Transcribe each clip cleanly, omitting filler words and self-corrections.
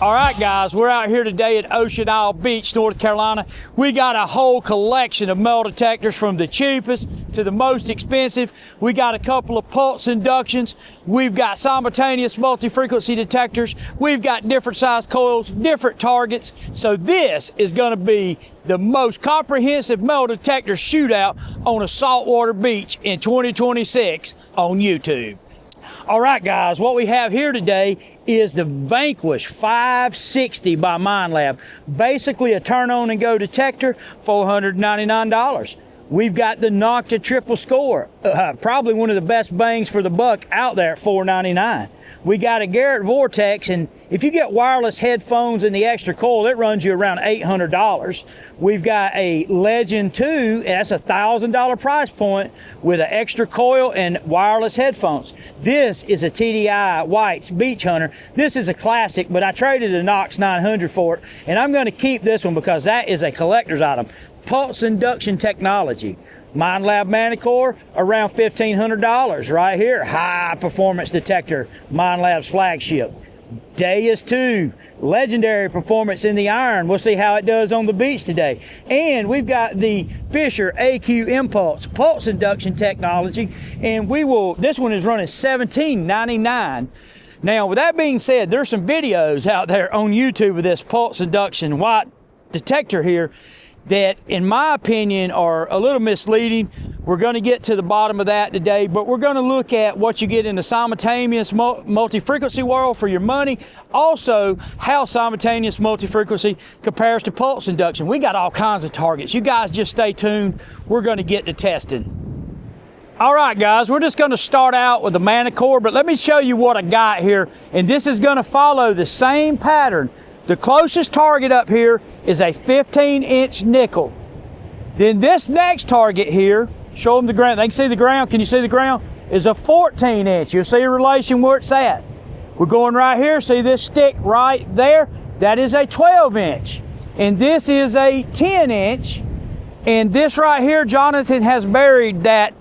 All right, guys, we're out here today at Ocean Isle Beach, North Carolina. We got a whole collection of metal detectors from the cheapest to the most expensive. We got a couple of pulse inductions. We've got simultaneous multi-frequency detectors. We've got different size coils, different targets. So this is gonna be the most comprehensive metal detector shootout on a saltwater beach in 2026 on YouTube. All right, guys, what we have here today is the Vanquish 560 by Minelab. Basically a turn on and go detector, $499. We've got the Nokta Triple Score, probably one of the best bangs for the buck out there at $499. We got a Garrett Vortex, and if you get wireless headphones and the extra coil, it runs you around $800. We've got a Legend 2, that's a $1,000 price point with an extra coil and wireless headphones. This is a TDI White's Beach Hunter. This is a classic, but I traded a Nox 900 for it, and I'm gonna keep this one because that is a collector's item. Pulse induction technology. Minelab Manticore, around $1,500 right here. High performance detector, Minelab's flagship. Deus 2, legendary performance in the iron. We'll see how it does on the beach today. And we've got the Fisher AQ Impulse pulse induction technology, and this one is running $17.99. Now, with that being said, there's some videos out there on YouTube of this pulse induction white detector here that, in my opinion, are a little misleading. We're going to get to the bottom of that today, but we're going to look at what you get in the simultaneous multi-frequency world for your money. Also, how simultaneous multi-frequency compares to pulse induction. We got all kinds of targets. You guys just stay tuned. We're going to get to testing. All right, guys, we're just going to start out with the Manticore, but let me show you what I got here, and this is going to follow the same pattern. The closest target up here is a 15-inch nickel. Then this next target here, show them the ground. They can see the ground. Can you see the ground? Is a 14-inch. You'll see a relation where it's at. We're going right here. See this stick right there? That is a 12-inch. And this is a 10-inch. And this right here, Jonathan has buried that.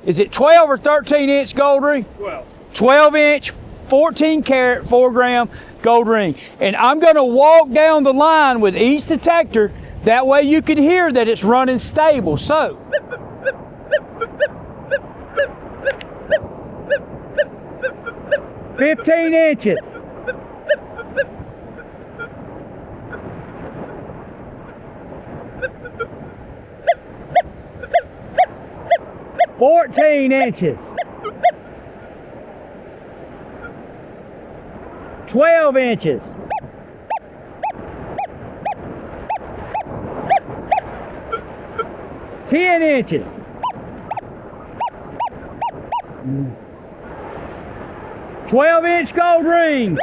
Is it 12 or 13-inch gold ring? 12. 12-inch. 14 karat, 4 gram gold ring. And I'm gonna walk down the line with each detector. That way you can hear that it's running stable. So, $15 inches. $14 inches. 12 inches. 10 inches. 12-inch gold rings.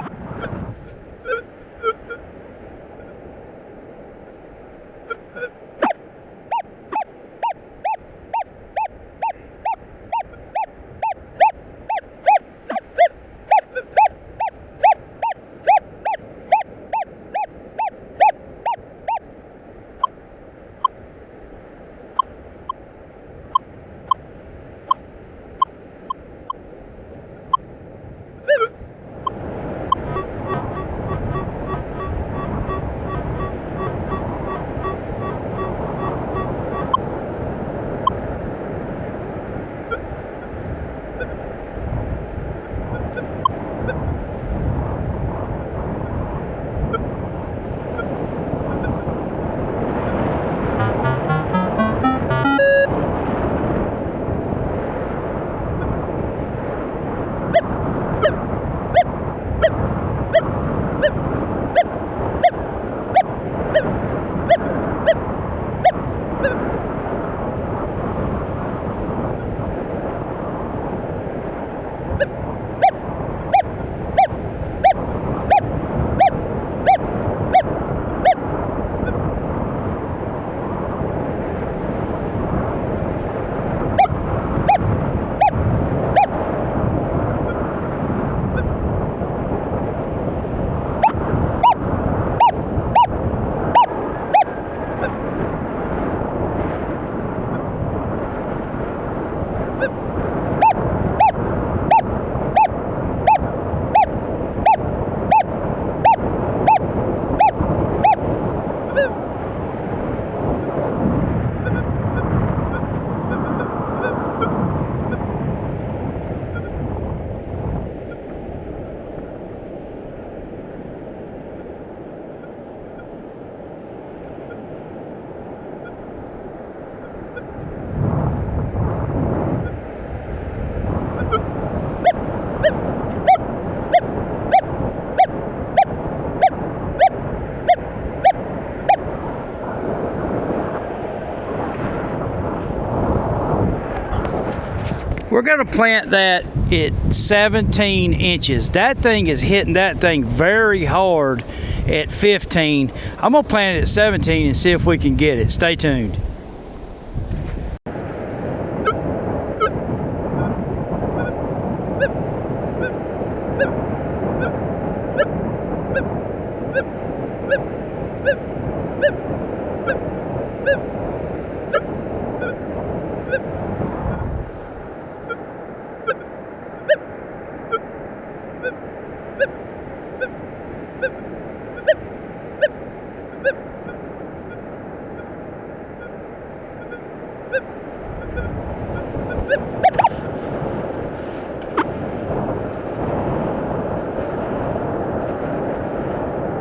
we're gonna plant that at 17 inches. That thing is hitting that thing very hard at 15. I'm gonna plant it at 17 and see if we can get it. Stay tuned.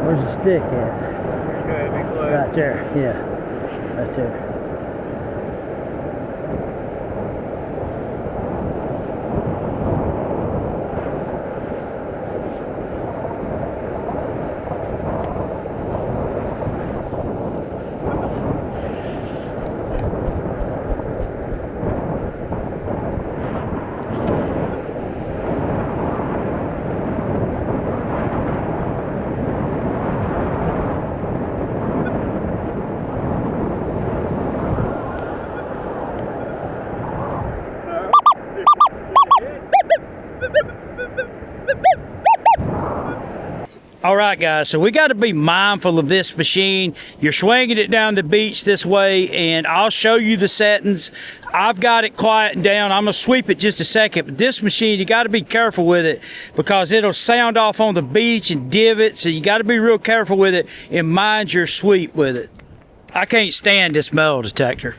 Where's the stick at? Right there, yeah. Right there. All right, guys, so we got to be mindful of this machine. You're swinging it down the beach this way, and I'll show you the settings. I've got it quieting down. I'm going to sweep it just a second, but this machine, you got to be careful with it because it'll sound off on the beach and divot, so you got to be real careful with it and mind your sweep with it. I can't stand this metal detector.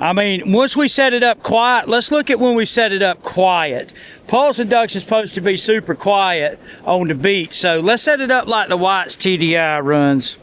I mean, once we set it up quiet, let's look at when we set it up quiet. Pulse induction is supposed to be super quiet on the beach, so let's set it up like the White's TDI runs.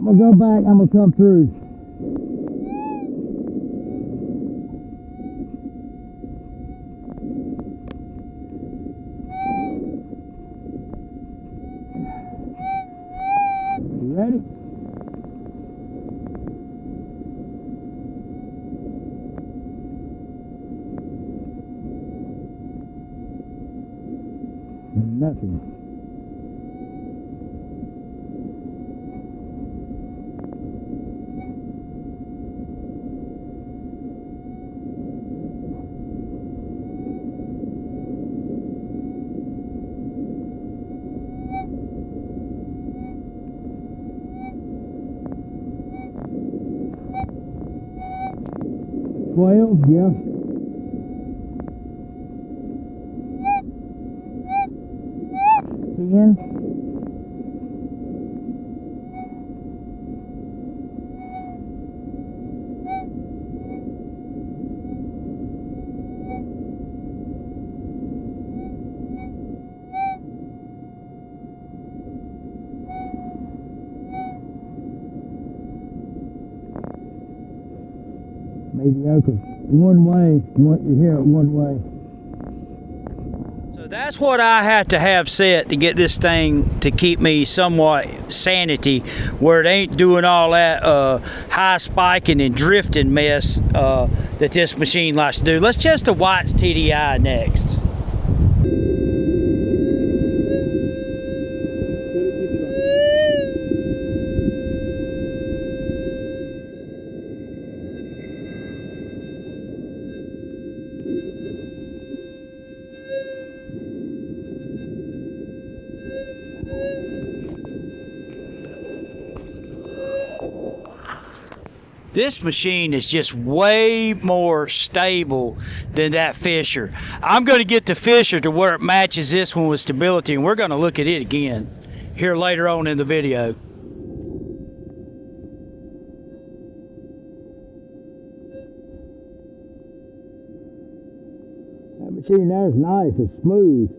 I'm gonna go back, I'm gonna come through. You ready? Nothing. Well, yeah. Ten. Mediocre. One way. You hear it one way. So that's what I have to have set to get this thing to keep me somewhat sanity, where it ain't doing all that high spiking and drifting mess that this machine likes to do. Let's test the White's TDI next. This machine is just way more stable than that Fisher. I'm going to get the Fisher to where it matches this one with stability, and we're going to look at it again here later on in the video. That machine there's nice, it's smooth.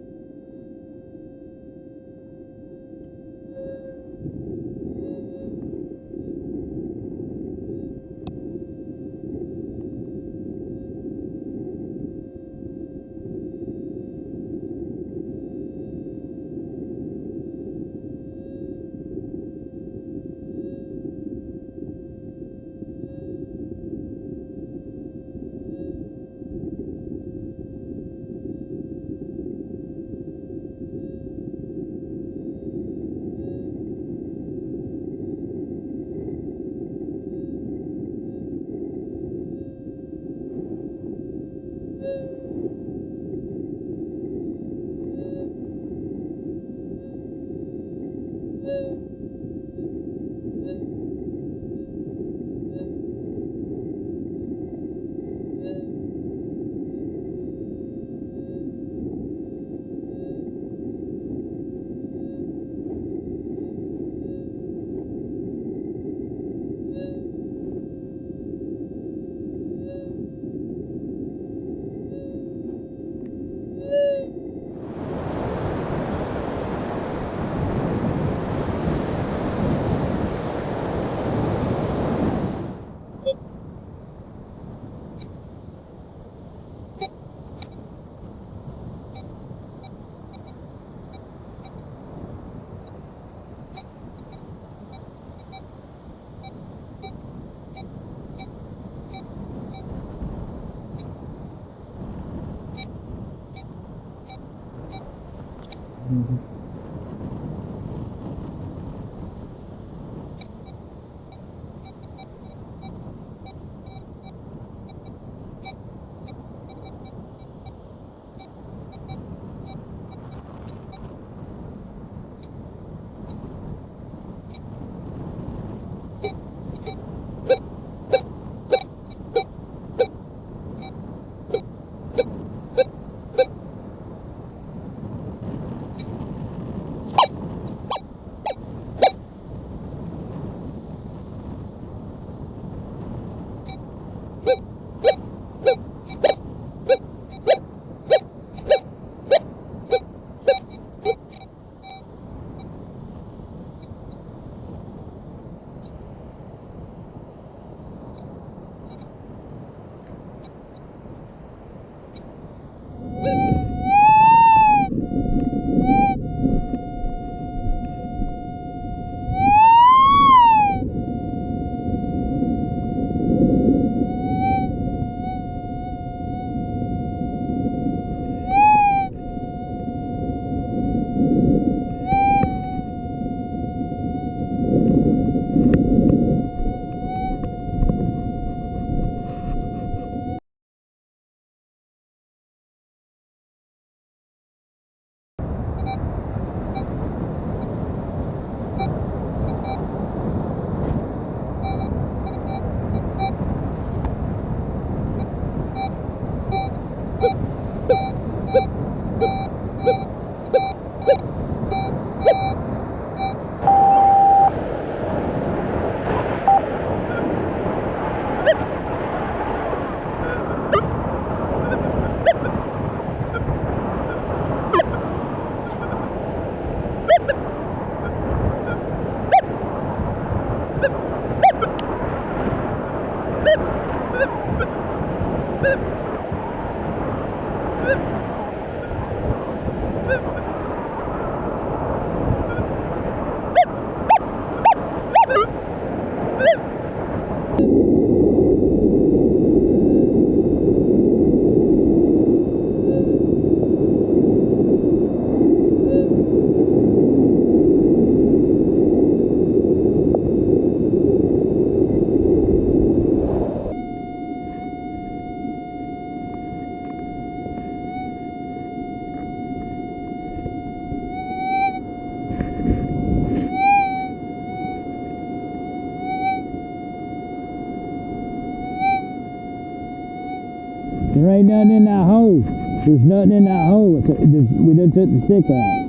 There ain't nothing in that hole. There's nothing in that hole. We done took the stick out.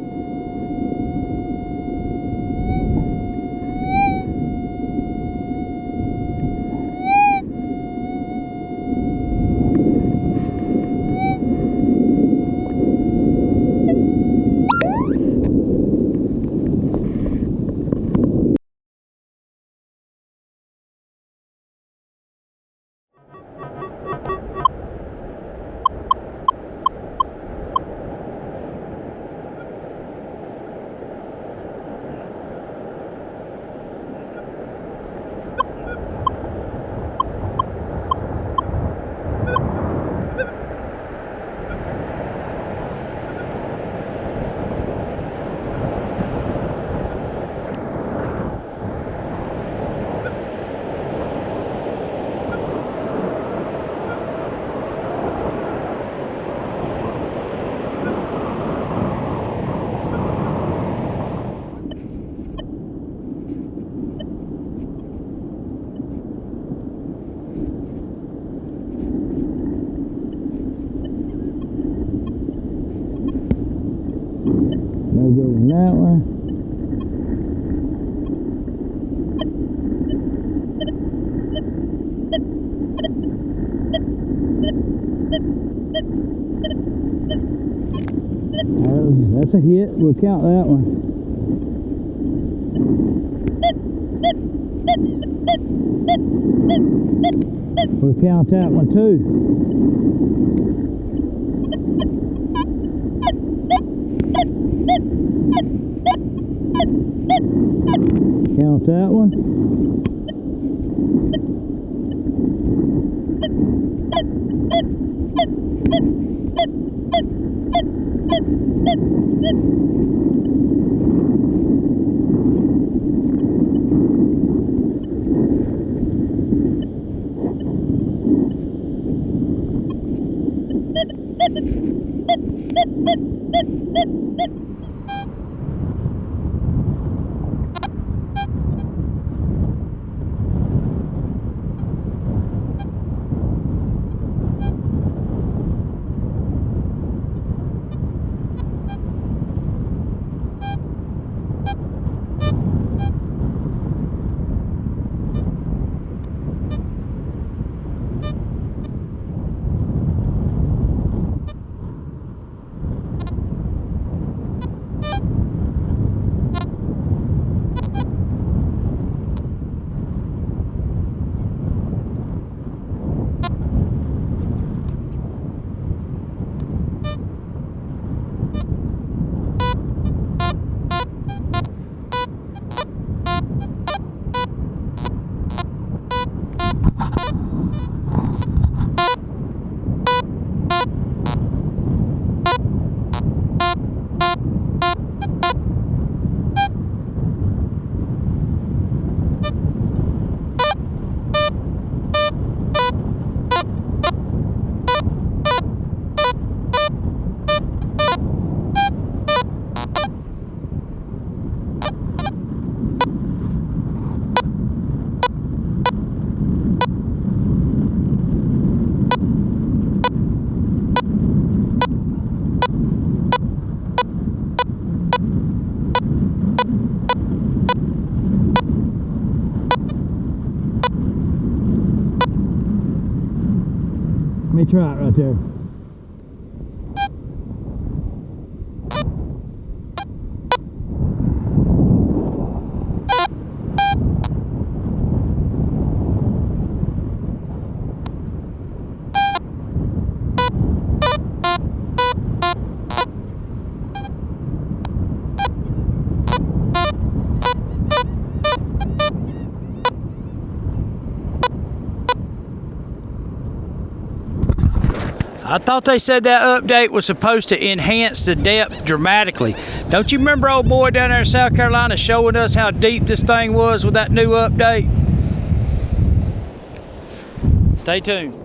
And that one. That's a hit. We'll count that one. We'll count that one too. Count that one. Let me try it right there. I thought they said that update was supposed to enhance the depth dramatically. Don't you remember old boy down there in South Carolina showing us how deep this thing was with that new update? Stay tuned.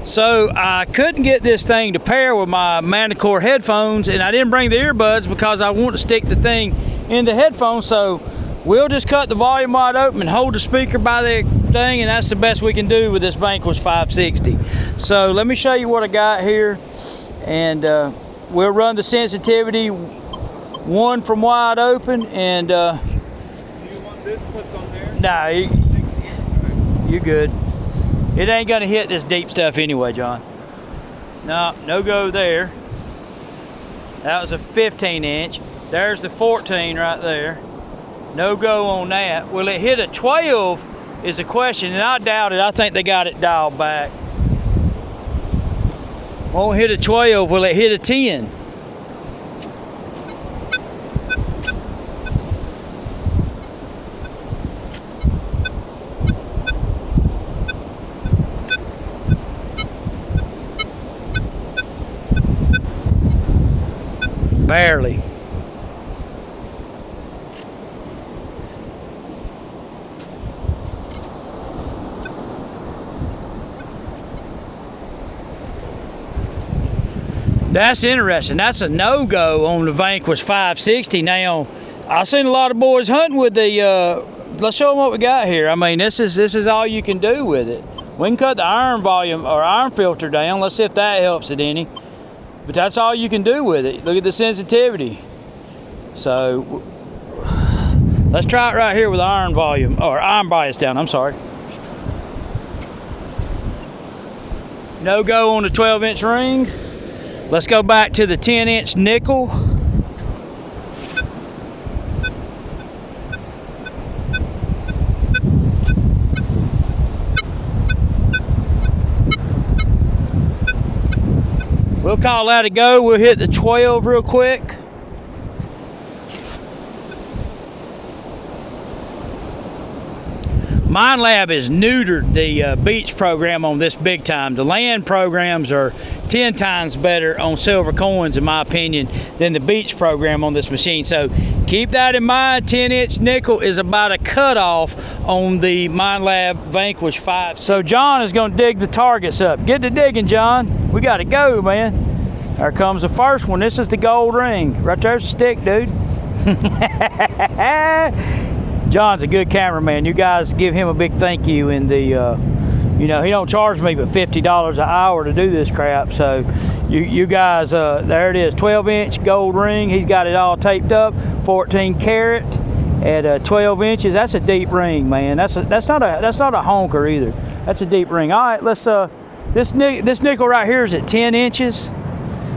So I couldn't get this thing to pair with my Manticore headphones, and I didn't bring the earbuds because I want to stick the thing in the headphones. So we'll just cut the volume wide open and hold the speaker by the thing, and that's the best we can do with this Vanquish 560. So let me show you what I got here, and we'll run the sensitivity 1 from wide open, and do you want this clipped on there? nah, you're good. It ain't gonna hit this deep stuff anyway, John. No go there. That was a 15 inch. There's the 14 right there. No go on that. Will it hit a 12 is a question, and I doubt it. I think they got it dialed back. Won't hit a 12, will it hit a 10? Barely. That's interesting. That's a no-go on the Vanquish 560. Now, I've seen a lot of boys hunting with the, let's show them what we got here. I mean, this is all you can do with it. We can cut the iron volume or iron filter down. Let's see if that helps it any. But that's all you can do with it. Look at the sensitivity. So, let's try it right here with iron volume, or iron bias down, I'm sorry. No-go on the 12-inch ring. Let's go back to the 10-inch nickel. We'll call that a go. We'll hit the 12 real quick. Minelab has neutered the beach program on this big time. The land programs are 10 times better on silver coins, in my opinion, than the beach program on this machine. So keep that in mind. 10-inch nickel is about a cutoff on the Minelab Vanquish 5. So John is going to dig the targets up. Get to digging, John. We got to go, man. There comes the first one. This is the gold ring. Right there's the stick, dude. John's a good cameraman. You guys give him a big thank you in the, you know, he don't charge me but $50 an hour to do this crap. So you guys, there it is, 12-inch gold ring. He's got it all taped up, 14 karat at 12 inches. That's a deep ring, man. That's not a honker either. That's a deep ring. All right, let's this nickel right here is at 10 inches.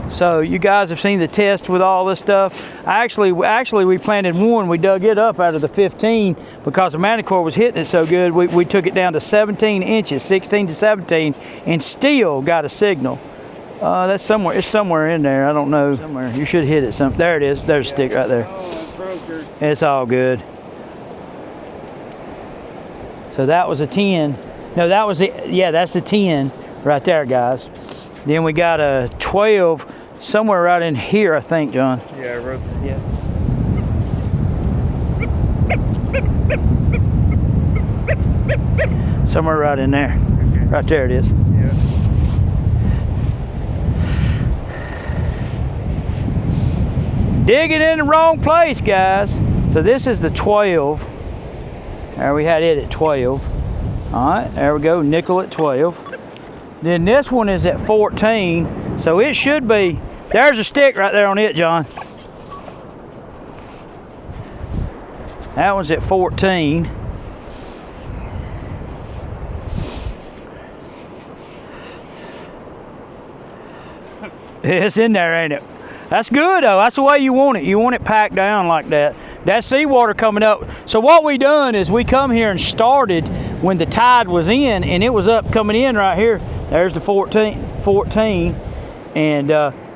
So you guys have seen the test with all this stuff. Actually we planted one. We dug it up out of the 15 because the Manticore was hitting it so good. We took it down to 17 inches, 16 to 17, and still got a signal. That's somewhere. It's somewhere in there. I don't know. Somewhere. You should hit it. There it is. There's a stick right there. It's all good. So that was a 10. No, that was it. Yeah, that's the 10 right there, guys. Then we got a 12 somewhere right in here, I think, John. Yeah, I wrote. Yeah. Somewhere right in there. Okay. Right there it is. Yeah. Digging in the wrong place, guys. So this is the 12. There we had it at 12. All right, there we go, nickel at 12. Then this one is at 14, so it should be, there's a stick right there on it, John. That one's at 14. It's in there, ain't it? That's good though, that's the way you want it. You want it packed down like that. That seawater coming up. So what we done is we come here and started when the tide was in, and it was up coming in right here. There's the 14, and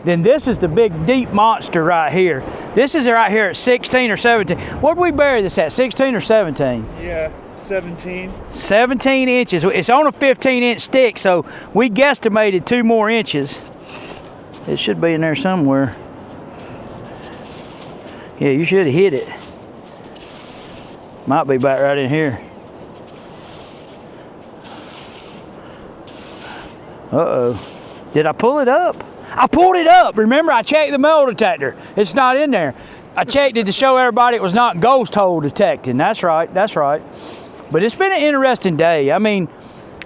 then this is the big deep monster right here. This is right here at 16 or 17. What did we bury this at, 16 or 17? Yeah, 17. 17 inches. It's on a 15-inch stick, so we guesstimated 2 more inches. It should be in there somewhere. Yeah, you should have hit it. Might be back right in here. Uh-oh. Did I pull it up? I pulled it up. Remember, I checked the metal detector. It's not in there. I checked it to show everybody it was not ghost hole detecting. That's right, that's right. But it's been an interesting day. I mean,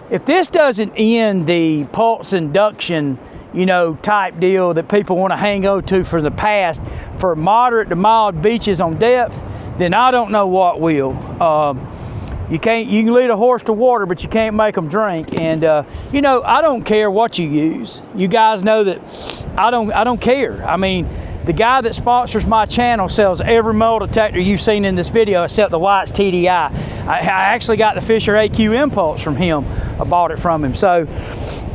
if this doesn't end the pulse induction, you know, type deal that people want to hang on to for the past for moderate to mild beaches on depth, then I don't know what will. You can lead a horse to water, but you can't make them drink. And you know, I don't care what you use. You guys know that I don't care. I mean, the guy that sponsors my channel sells every metal detector you've seen in this video except the White's TDI. I actually got the Fisher AQ Impulse from him. I bought it from him. So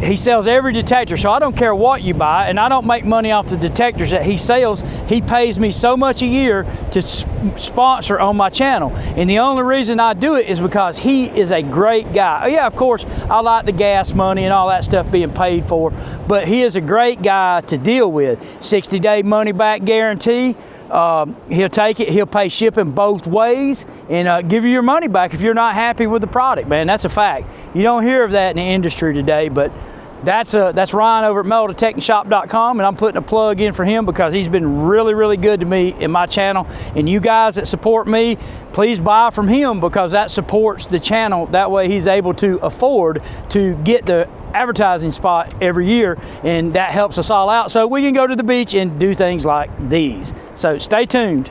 he sells every detector, so I don't care what you buy, and I don't make money off the detectors that he sells. He pays me so much a year to sponsor on my channel, and the only reason I do it is because he is a great guy. Yeah, of course, I like the gas money and all that stuff being paid for, but he is a great guy to deal with. 60-day money-back guarantee. He'll take it, he'll pay shipping both ways, and give you your money back if you're not happy with the product, man. That's a fact. You don't hear of that in the industry today, but that's Ryan over at metaldetectingshop.com, and I'm putting a plug in for him because he's been really, really good to me in my channel. And you guys that support me, please buy from him because that supports the channel. That way he's able to afford to get the advertising spot every year, and that helps us all out so we can go to the beach and do things like these. So stay tuned.